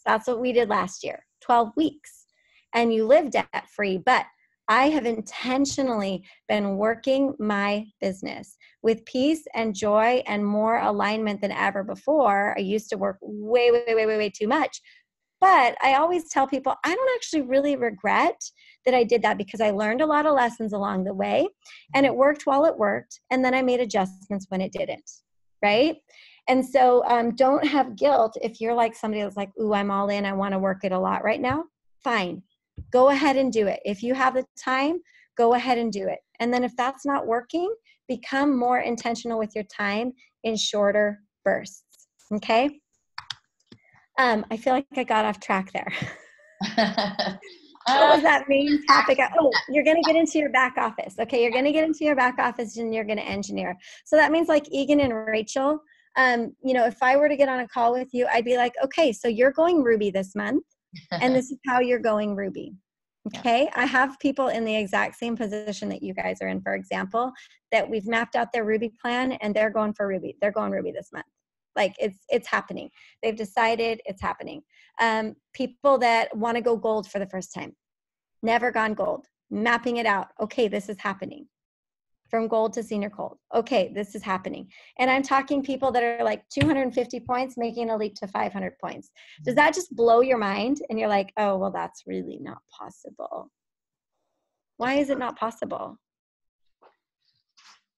That's what we did last year, 12 weeks. And you live debt-free. But I have intentionally been working my business with peace and joy and more alignment than ever before. I used to work way too much. But I always tell people, I don't actually really regret that I did that, because I learned a lot of lessons along the way, and it worked while it worked. And then I made adjustments when it didn't, right? And so don't have guilt if you're like somebody that's like, ooh, I'm all in, I want to work it a lot right now. Fine. Go ahead and do it. If you have the time, go ahead and do it. And then if that's not working, become more intentional with your time in shorter bursts. Okay? I feel like I got off track there. What was that main topic? Oh, you're going to get into your back office. Okay, you're going to get into your back office and you're going to engineer. So that means like Egan and Rachel, if I were to get on a call with you, I'd be like, okay, so you're going Ruby this month, and this is how you're going Ruby. Okay, yeah. I have people in the exact same position that you guys are in, for example, that we've mapped out their Ruby plan and they're going for Ruby. They're going Ruby this month. Like it's happening. They've decided it's happening. People that want to go gold for the first time, never gone gold, mapping it out. Okay, this is happening. From gold to senior gold. Okay, this is happening. And I'm talking people that are like 250 points, making a leap to 500 points. Does that just blow your mind? And you're like, oh, well, that's really not possible. Why is it not possible?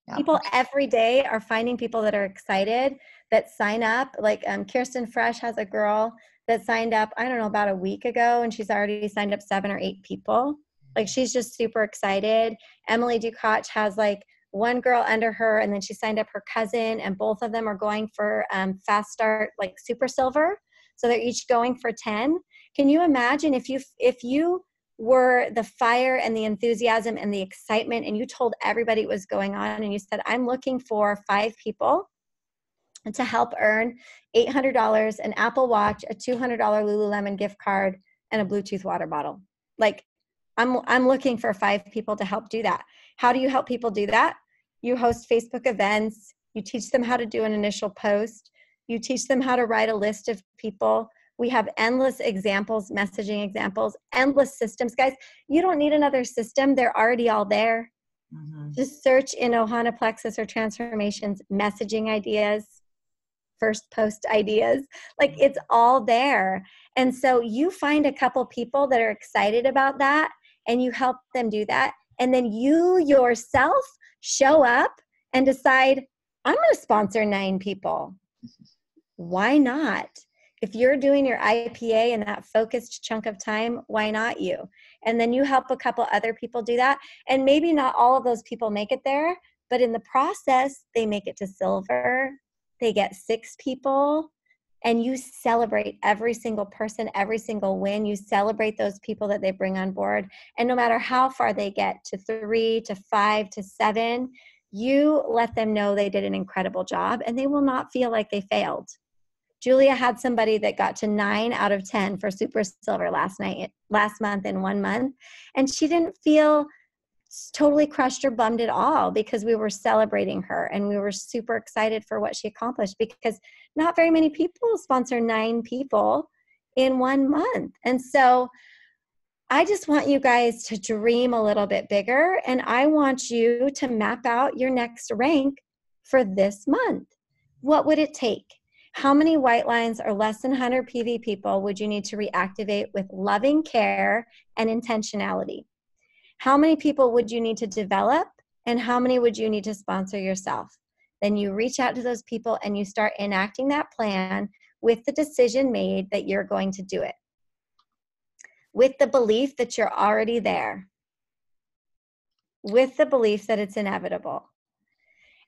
Yeah. People every day are finding people that are excited, that sign up. Like Kirsten Fresh has a girl that signed up, I don't know, about a week ago, and she's already signed up 7 or 8 people. Like, she's just super excited. Emily Ducatch has like one girl under her, and then she signed up her cousin, and both of them are going for fast start, like super silver. So they're each going for 10. Can you imagine if you were the fire and the enthusiasm and the excitement, and you told everybody what was going on, and you said, I'm looking for 5 people to help earn $800, an Apple Watch, a $200 Lululemon gift card, and a Bluetooth water bottle. Like, I'm looking for 5 people to help do that. How do you help people do that? You host Facebook events. You teach them how to do an initial post. You teach them how to write a list of people. We have endless examples, messaging examples, endless systems. Guys, you don't need another system. They're already all there. Mm-hmm. Just search in Ohana Plexus or Transformations, messaging ideas, first post ideas. Like, it's all there. And so you find a couple people that are excited about that, and you help them do that. And then you yourself show up and decide, I'm going to sponsor 9 people. Why not? If you're doing your IPA in that focused chunk of time, why not you? And then you help a couple other people do that. And maybe not all of those people make it there, but in the process, they make it to silver. They get 6 people. And you celebrate every single person, every single win. You celebrate those people that they bring on board. And no matter how far they get, to 3, to 5, to 7, you let them know they did an incredible job, and they will not feel like they failed. Julia had somebody that got to 9 out of 10 for Super Silver last month in 1 month. And she didn't feel totally crushed or bummed at all, because we were celebrating her and we were super excited for what she accomplished, because not very many people sponsor 9 people in 1 month. And so I just want you guys to dream a little bit bigger, and I want you to map out your next rank for this month. What would it take? How many white lines or less than 100 PV people would you need to reactivate with loving care and intentionality? How many people would you need to develop, and how many would you need to sponsor yourself? Then you reach out to those people and you start enacting that plan with the decision made that you're going to do it, with the belief that you're already there, with the belief that it's inevitable.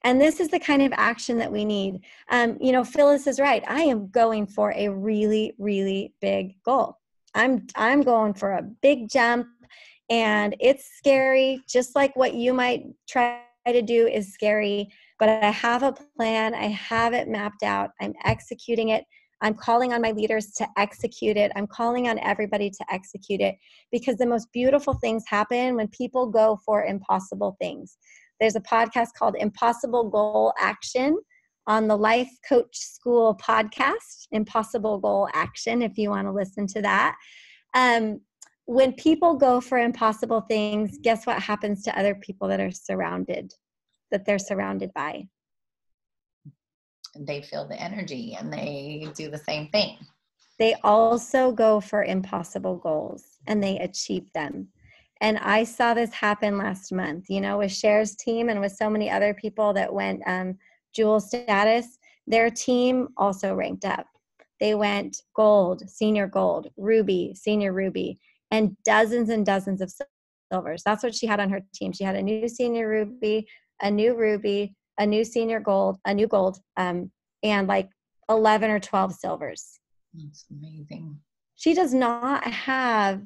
And this is the kind of action that we need. Phyllis is right. I am going for a really, really big goal. I'm going for a big jump, and it's scary, just like what you might try to do is scary, but I have a plan. I have it mapped out. I'm executing it. I'm calling on my leaders to execute it. I'm calling on everybody to execute it, because the most beautiful things happen when people go for impossible things. There's a podcast called Impossible Goal Action on the Life Coach School podcast, Impossible Goal Action, if you want to listen to that. When people go for impossible things, guess what happens to other people that they're surrounded by? They feel the energy and they do the same thing. They also go for impossible goals and they achieve them. And I saw this happen last month, with Cher's team and with so many other people that went jewel status. Their team also ranked up. They went gold, senior gold, ruby, senior ruby, and dozens of silvers. That's what she had on her team. She had a new senior ruby, a new senior gold, a new gold, and like 11 or 12 silvers. That's amazing. She does not have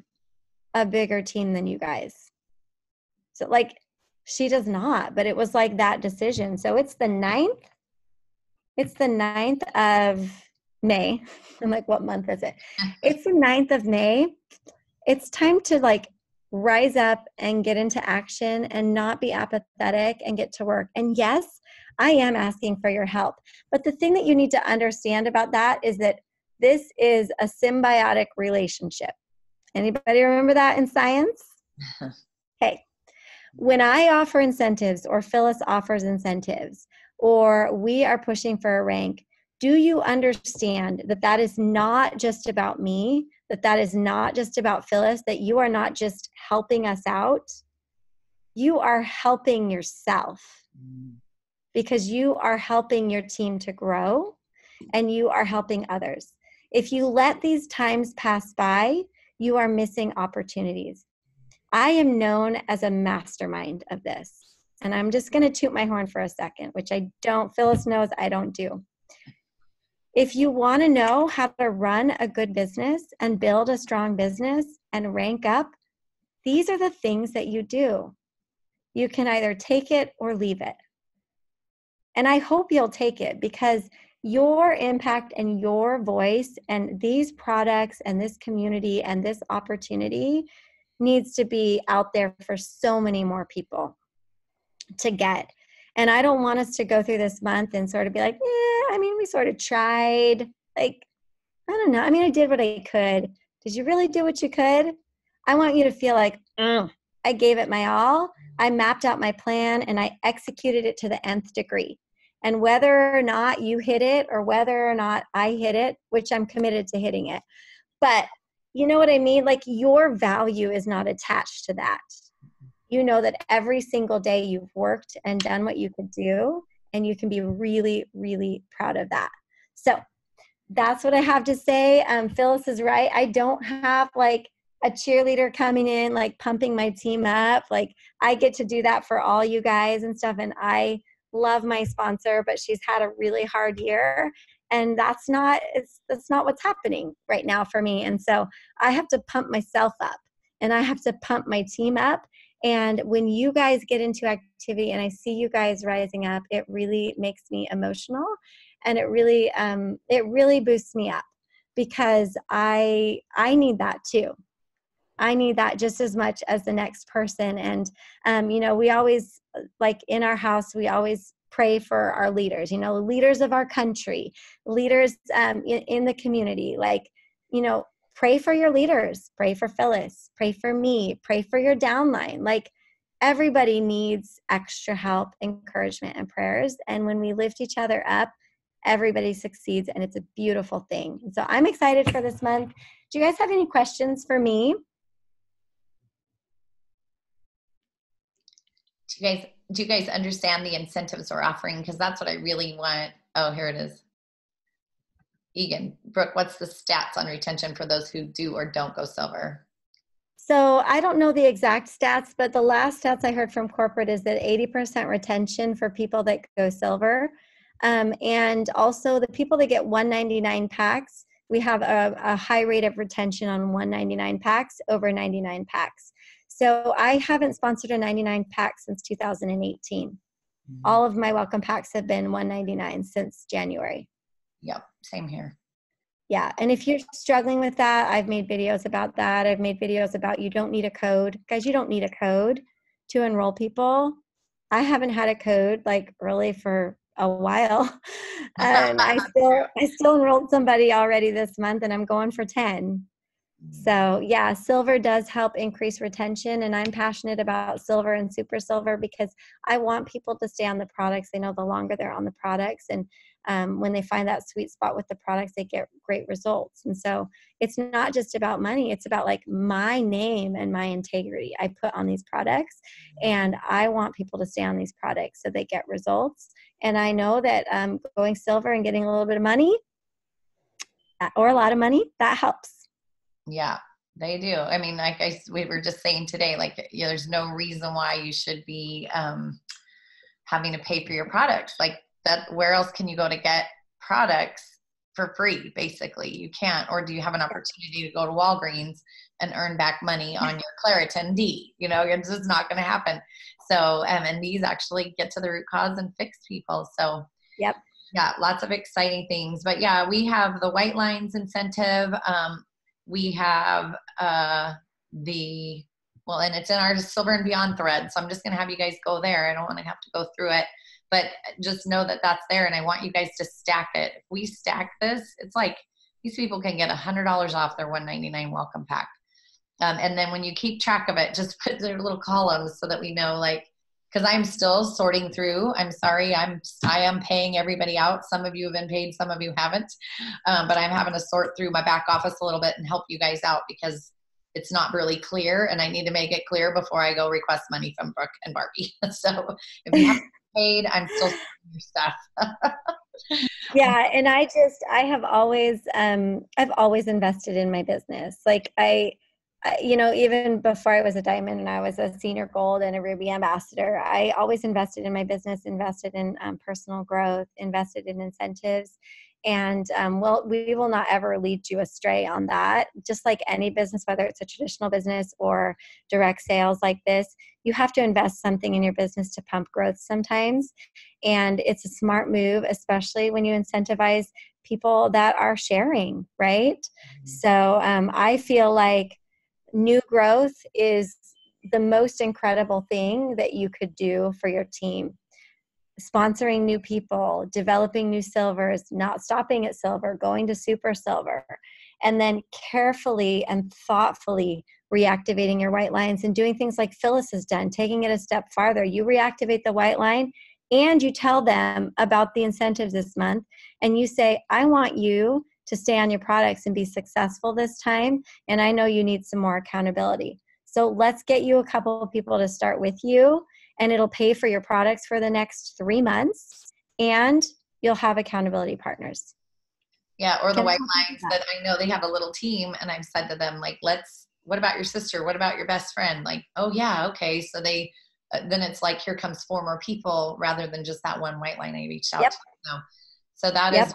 a bigger team than you guys. So she does not, but it was like that decision. So it's the 9th. It's the 9th of May. I'm like, what month is it? It's the 9th of May. It's time to rise up and get into action and not be apathetic and get to work. And yes, I am asking for your help. But the thing that you need to understand about that is that this is a symbiotic relationship. Anybody remember that in science? Okay. When I offer incentives, or Phyllis offers incentives, or we are pushing for a rank, do you understand that that is not just about me, that is not just about Phyllis, that you are not just helping us out, you are helping yourself, because you are helping your team to grow and you are helping others. If you let these times pass by, you are missing opportunities. I am known as a mastermind of this. And I'm just going to toot my horn for a second, which Phyllis knows I don't do. If you want to know how to run a good business and build a strong business and rank up, these are the things that you do. You can either take it or leave it. And I hope you'll take it, because your impact and your voice and these products and this community and this opportunity needs to be out there for so many more people to get. And I don't want us to go through this month and sort of be like, we sort of tried. I don't know. I did what I could. Did you really do what you could? I want you to feel like, I gave it my all. I mapped out my plan and I executed it to the nth degree. And whether or not you hit it or whether or not I hit it, which I'm committed to hitting it. But you know what I mean? Your value is not attached to that. You know that every single day you've worked and done what you could do, and you can be really, really proud of that. So that's what I have to say. Phyllis is right. I don't have a cheerleader coming in, pumping my team up. I get to do that for all you guys and stuff. And I love my sponsor, but she's had a really hard year. And that's not what's happening right now for me. And so I have to pump myself up and I have to pump my team up. And when you guys get into activity and I see you guys rising up, it really makes me emotional, and it really boosts me up, because I need that too. I need that just as much as the next person. And we always, in our house, we always pray for our leaders, leaders of our country, leaders in the community. pray for your leaders, pray for Phyllis, pray for me, pray for your downline. Like, everybody needs extra help, encouragement, and prayers. And when we lift each other up, everybody succeeds, and it's a beautiful thing. And so I'm excited for this month. Do you guys have any questions for me? Do you guys understand the incentives we're offering? Because that's what I really want. Oh, here it is. Egan, Brooke, what's the stats on retention for those who do or don't go silver? So I don't know the exact stats, but the last stats I heard from corporate is that 80% retention for people that go silver. And also the people that get 199 packs, we have a high rate of retention on 199 packs over 99 packs. So I haven't sponsored a 99 pack since 2018. Mm-hmm. All of my welcome packs have been 199 since January. Yep, same here. Yeah, and if you're struggling with that, I've made videos about that. I've made videos about you don't need a code. Guys, you don't need a code to enroll people. I haven't had a code like really for a while. And I still enrolled somebody already this month, and I'm going for 10. So yeah, silver does help increase retention, and I'm passionate about silver and super silver because I want people to stay on the products. They know the longer they're on the products, and when they find that sweet spot with the products, they get great results. And so it's not just about money. It's about like my name and my integrity I put on these products, and I want people to stay on these products so they get results. And I know that going silver and getting a little bit of money or a lot of money, that helps. Yeah, they do. I mean, like we were just saying today, like, there's no reason why you should be having to pay for your products. Like that, where else can you go to get products for free? Basically, you can't. Or do you have an opportunity to go to Walgreens and earn back money on your Claritin D? It's just not going to happen. So, and these actually get to the root cause and fix people. So, yep. Yeah, lots of exciting things. But yeah, we have the White Lines incentive. We have and it's in our Silver and Beyond thread. So I'm just going to have you guys go there. I don't want to have to go through it, but just know that that's there. And I want you guys to stack it. If we stack this, it's like these people can get $100 off their $199 welcome pack. And then when you keep track of it, just put their little columns so that we know, like, because I'm still sorting through. I'm sorry. I am paying everybody out. Some of you have been paid, some of you haven't. But I'm having to sort through my back office a little bit and help you guys out because it's not really clear, and I need to make it clear before I go request money from Brooke and Barbie. So if you haven't paid, I'm still sorting your stuff. Yeah, and I've always invested in my business. Like even before I was a diamond and I was a senior gold and a ruby ambassador, I always invested in my business, invested in personal growth, invested in incentives. And we will not ever lead you astray on that. Just like any business, whether it's a traditional business or direct sales like this, you have to invest something in your business to pump growth sometimes. And it's a smart move, especially when you incentivize people that are sharing, right? So I feel like new growth is the most incredible thing that you could do for your team. Sponsoring new people, developing new silvers, not stopping at silver, going to super silver, and then carefully and thoughtfully reactivating your white lines and doing things like Phyllis has done, taking it a step farther. You reactivate the white line and you tell them about the incentives this month, and you say, I want you to stay on your products and be successful this time, and I know you need some more accountability. So let's get you a couple of people to start with you, and it'll pay for your products for the next 3 months, and you'll have accountability partners. Yeah, or the white lines that I know they have a little team, and I've said to them, like, what about your sister? What about your best friend? Like, oh yeah, okay. So they, then it's like, here comes 4 more people rather than just that one white line I reached out to. So that is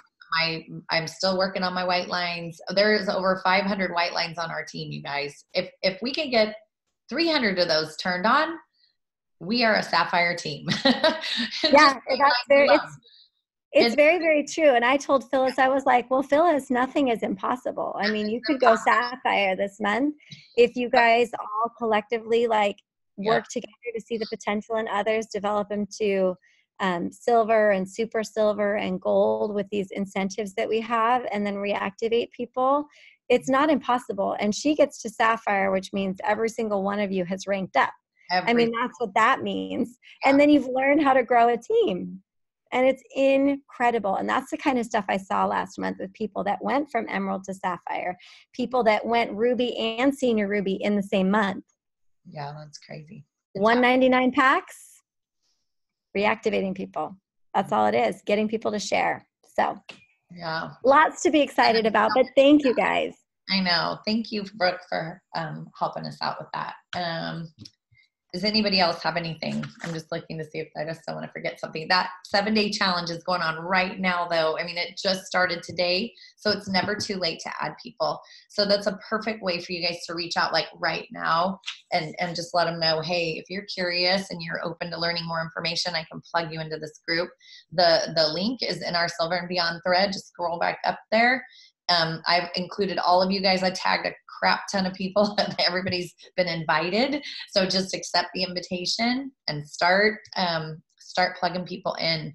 I'm still working on my white lines. There's over 500 white lines on our team, you guys. If we can get 300 of those turned on, we are a sapphire team. Yeah, it's very, very true. And I told Phyllis, I was like, well, Phyllis, nothing is impossible. I mean, you could go sapphire this month if you guys all collectively work together to see the potential in others, develop them to silver and super silver and gold with these incentives that we have, and then reactivate people. it's not impossible. And she gets to Sapphire, which means every single one of you has ranked up. I mean, that's what that means. Yeah. And then you've learned how to grow a team. And it's incredible. And that's the kind of stuff I saw last month with people that went from Emerald to Sapphire, people that went Ruby and Senior Ruby in the same month. Yeah, that's crazy. 199 packs, reactivating people. That's all it is, getting people to share. So yeah, lots to be excited about, but thank you guys. I know. Thank you, Brooke, for helping us out with that. Does anybody else have anything? I'm just looking to see if I just don't want to forget something. That 7-day challenge is going on right now, though. I mean, it just started today, so it's never too late to add people. So that's a perfect way for you guys to reach out like right now and just let them know, hey, if you're curious and you're open to learning more information, I can plug you into this group. The link is in our Silver and Beyond thread. Just scroll back up there. I've included all of you guys. I tagged a crap ton of people. Everybody's been invited. So just accept the invitation and start plugging people in.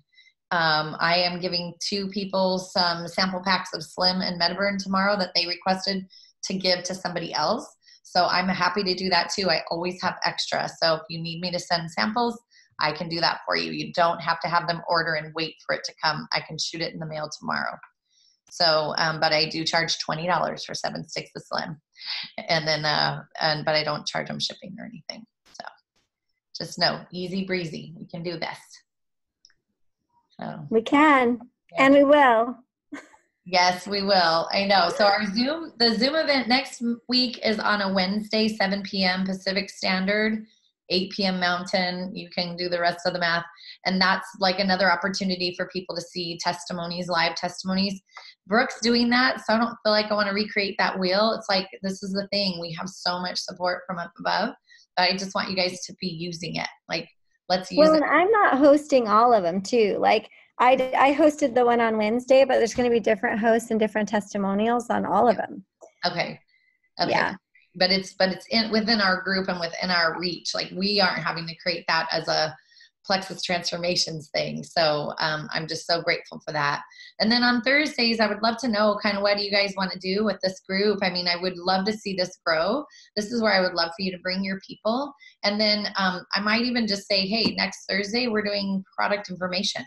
I am giving 2 people some sample packs of Slim and Metaburn tomorrow that they requested to give to somebody else. So I'm happy to do that too. I always have extra. So if you need me to send samples, I can do that for you. You don't have to have them order and wait for it to come. I can shoot it in the mail tomorrow. So, but I do charge $20 for 7 sticks of Slim, and then, but I don't charge them shipping or anything. So just know, easy breezy, we can do this. So, we can, yeah. And we will. Yes, we will. I know. So the Zoom event next week is on a Wednesday, 7 p.m. Pacific Standard, 8 p.m. Mountain. You can do the rest of the math. And that's like another opportunity for people to see testimonies, live testimonies. Brooke's doing that, so I don't feel like I want to recreate that wheel. It's like, this is the thing. We have so much support from up above, but I just want you guys to be using it. Like, let's use it. Well, and I'm not hosting all of them too. Like, I hosted the one on Wednesday, but there's going to be different hosts and different testimonials on all of them. Okay. Yeah. But it's within our group and within our reach. Like, we aren't having to create that as a Plexus Transformations thing. So I'm just so grateful for that. And then on Thursdays, I would love to know kind of what do you guys want to do with this group? I mean, I would love to see this grow. This is where I would love for you to bring your people. And then I might even just say, hey, next Thursday, we're doing product information.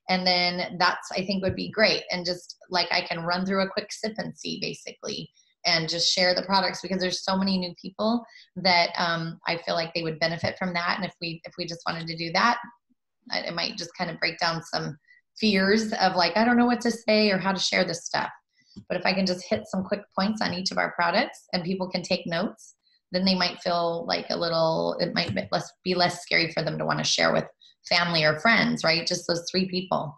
And then that's, I think, would be great. And just like I can run through a quick sip and see basically, and just share the products, because there's so many new people that I feel like they would benefit from that. And if we just wanted to do that, it might just kind of break down some fears of like, I don't know what to say or how to share this stuff. But if I can just hit some quick points on each of our products and people can take notes, then they might feel like it might be less scary for them to want to share with family or friends, right? Just those 3 people.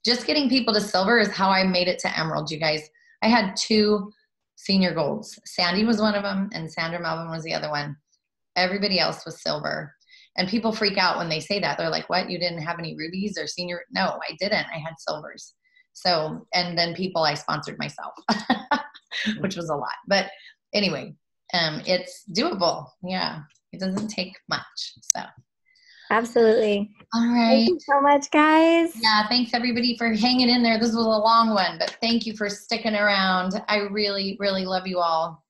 Just getting people to silver is how I made it to Emerald, you guys. I had 2 senior golds. Sandy was one of them, and Sandra Melvin was the other one. Everybody else was silver. And people freak out when they say that. They're like, what? You didn't have any rubies or senior? No, I didn't. I had silvers. So, and then people I sponsored myself, which was a lot. But anyway, it's doable. Yeah. It doesn't take much. So. Absolutely. All right. Thank you so much, guys. Yeah, thanks everybody for hanging in there. This was a long one, but thank you for sticking around. I really, really love you all.